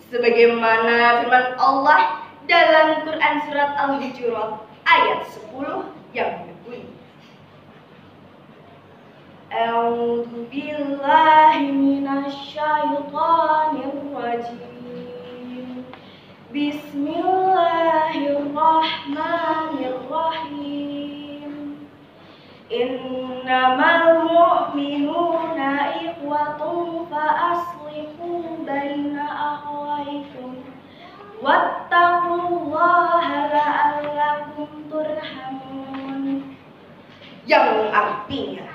Sebagaimana firman Allah dalam Quran surat Al-Hujurat ayat 10 yang berbunyi, A'udzu billahi minasyaitonir rajim. Bismillahirrahmanirrahim. Innamal mu'minuna ikhwatun fa aslihu baina akhawaykum wattaqullaha la'allakum turhamun. Yang artinya,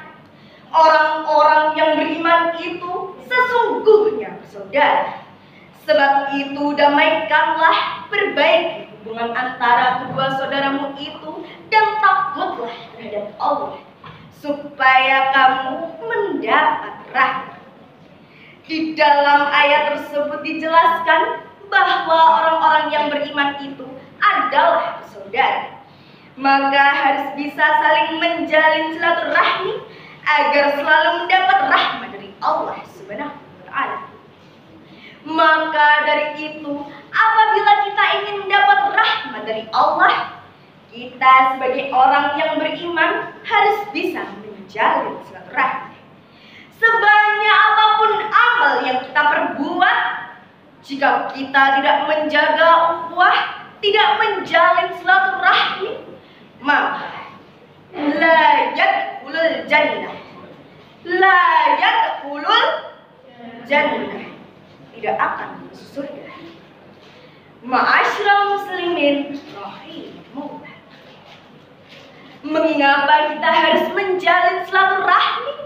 orang-orang yang beriman itu sesungguhnya bersaudara. Sebab itu damaikanlah, perbaiki hubungan antara kedua saudaramu itu, dan takutlah terhadap Allah, supaya kamu mendapat rahmat. Di dalam ayat tersebut dijelaskan bahwa orang-orang yang beriman itu adalah bersaudara. Maka harus bisa saling menjalin silaturahmi agar selalu mendapat rahmat dari Allah Subhanahu wa Ta'ala. Maka dari itu, apabila kita ingin mendapat rahmat dari Allah, kita sebagai orang yang beriman harus bisa menjalin silaturahmi. Sebanyak apapun amal yang kita perbuat, jika kita tidak menjaga ukhuwah, tidak menjalin silaturahmi, maka la yadkhulul jannah. La yadkhulul jannah, tidak akan masuk surga. Ma'asyiral muslimin rahimahullah. Mengapa kita harus menjalin silaturahmi?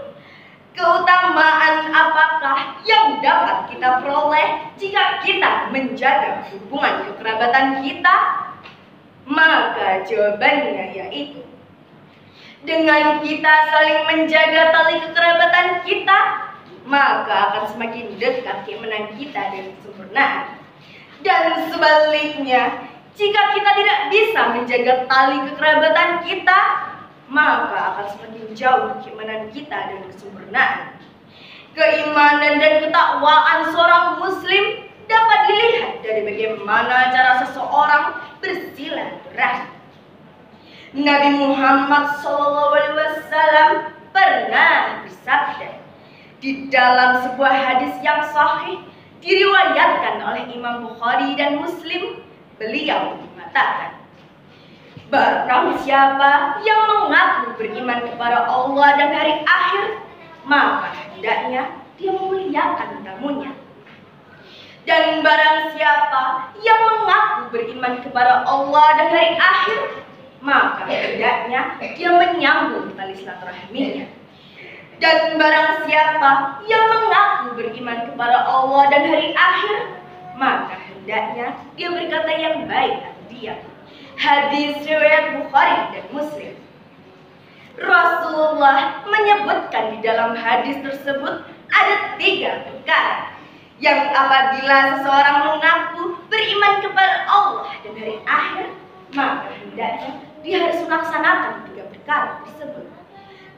Keutamaan apakah yang dapat kita peroleh jika kita menjaga hubungan kekerabatan kita? Maka jawabannya yaitu, dengan kita saling menjaga tali kekerabatan kita, maka akan semakin dekat keimanan kita dengan kesempurnaan. Dan sebaliknya, jika kita tidak bisa menjaga tali kekerabatan kita, maka akan semakin jauh keimanan kita dengan kesempurnaan. Keimanan dan ketakwaan seorang muslim dapat dilihat dari bagaimana cara seseorang bersilaturahmi. Nabi Muhammad SAW pernah bersabda di dalam sebuah hadis yang sahih diriwayatkan oleh Imam Bukhari dan Muslim. Beliau mengatakan, barang siapa yang mengaku beriman kepada Allah dan hari akhir, maka hendaknya dia memuliakan tamunya. Dan barang siapa yang mengaku beriman kepada Allah dan hari akhir, maka hendaknya dia menyambung tali silaturahminya. Dan barang siapa yang mengaku beriman kepada Allah dan hari akhir, maka hendaknya dia berkata yang baik tentang dia. Hadis riwayat Bukhari dan Muslim. Rasulullah menyebutkan di dalam hadis tersebut ada 3 perkara yang apabila seseorang mengaku beriman kepada Allah dan hari akhir, maka hendaknya dia harus melaksanakan 3 perkara tersebut.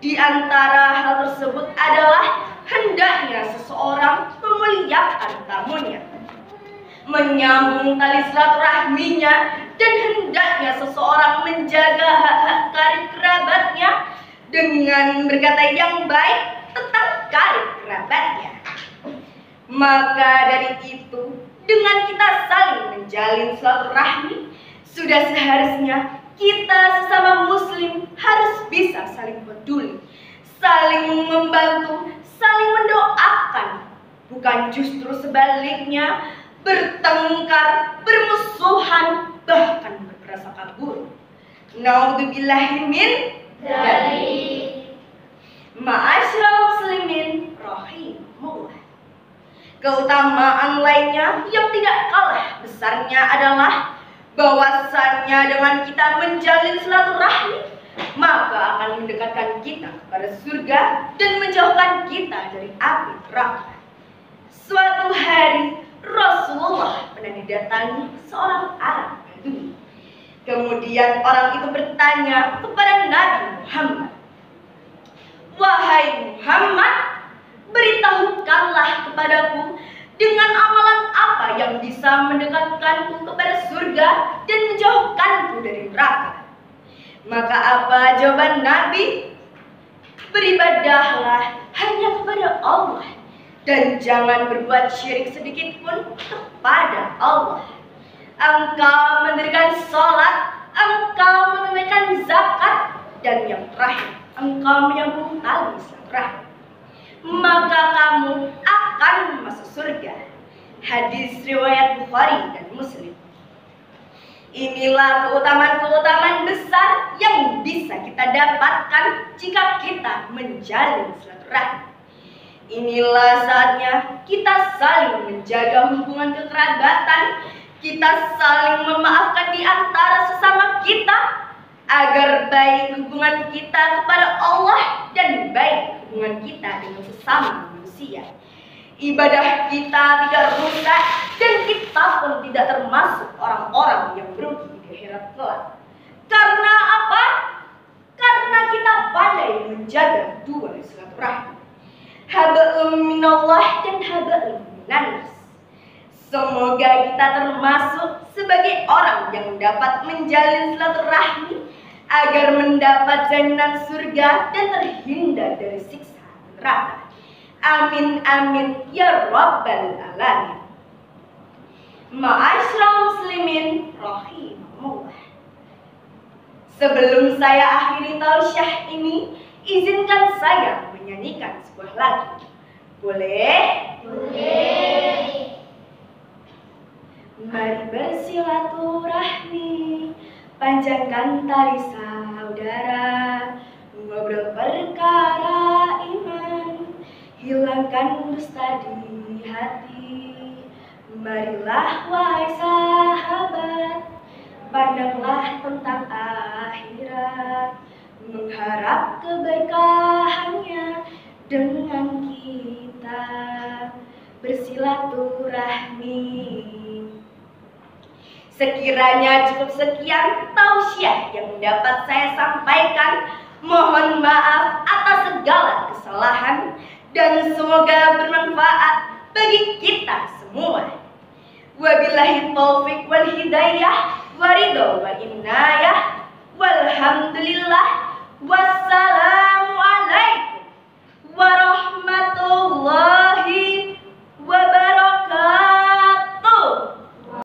Di antara hal tersebut adalah hendaknya seseorang memuliakan tamunya, menyambung tali silaturahminya, dan hendaknya seseorang menjaga hak-hak karib kerabatnya dengan berkata yang baik tentang karib kerabatnya. Maka dari itu, dengan kita saling menjalin silaturahmi, sudah seharusnya kita sesama muslim harus bisa saling peduli, saling membantu, saling mendoakan, bukan justru sebaliknya bertengkar, bermusuhan, bahkan berprasangka buruk. Naudzubillahi min dzalik. Ma'asyiral muslimin rahimahullah. Keutamaan lainnya yang tidak kalah besarnya adalah bahwasannya dengan kita menjalin silaturahmi, maka akan mendekatkan kita kepada surga dan menjauhkan kita dari api neraka. Suatu hari Rasulullah pernah didatangi seorang Arab Badui. Kemudian orang itu bertanya kepada Nabi Muhammad, "Wahai Muhammad, beritahukanlah kepadaku dengan amalan apa yang bisa bisa mendekatkanku kepada surga dan menjauhkanku dari neraka. Maka apa jawaban Nabi? Beribadahlah hanya kepada Allah dan jangan berbuat syirik sedikit pun kepada Allah. Engkau mendirikan sholat, engkau menunaikan zakat, dan yang terakhir, engkau menyambung tali silaturahmi, maka kamu akan masuk surga. Hadis riwayat Bukhari dan Muslim. Inilah keutamaan-keutamaan besar yang bisa kita dapatkan jika kita menjalin silaturahmi. Inilah saatnya kita saling menjaga hubungan kekerabatan, kita saling memaafkan di antara sesama kita, agar baik hubungan kita kepada Allah dan baik hubungan kita dengan sesama manusia. Ibadah kita tidak rusak dan kita pun tidak termasuk orang-orang yang merugi di akhirat kelak. Karena apa? Karena kita pandai menjaga dua silaturahmi, hablum minallah dan hablum minannas. Semoga kita termasuk sebagai orang yang dapat menjalin silaturahmi agar mendapat jaminan surga dan terhindar dari siksa neraka. Amin amin ya rabbal alamin. Ma'asyiral muslimin rahimahumullah. Sebelum saya akhiri tausiah ini, izinkan saya menyanyikan sebuah lagu. Boleh? Boleh. Mari bersilaturahmi, panjangkan tali saudara, ngobrol perkara iman, hilangkan dusta di hati. Marilah wahai sahabat, pandanglah tentang akhirat, mengharap keberkahannya dengan kita bersilaturahmi. Sekiranya cukup sekian tausiah yang dapat saya sampaikan. Mohon maaf atas segala kesalahan dan semoga bermanfaat bagi kita semua. Wabillahi taufiq wal hidayah, waridho wal inayah, walhamdulillah, wassalamualaikum warahmatullahi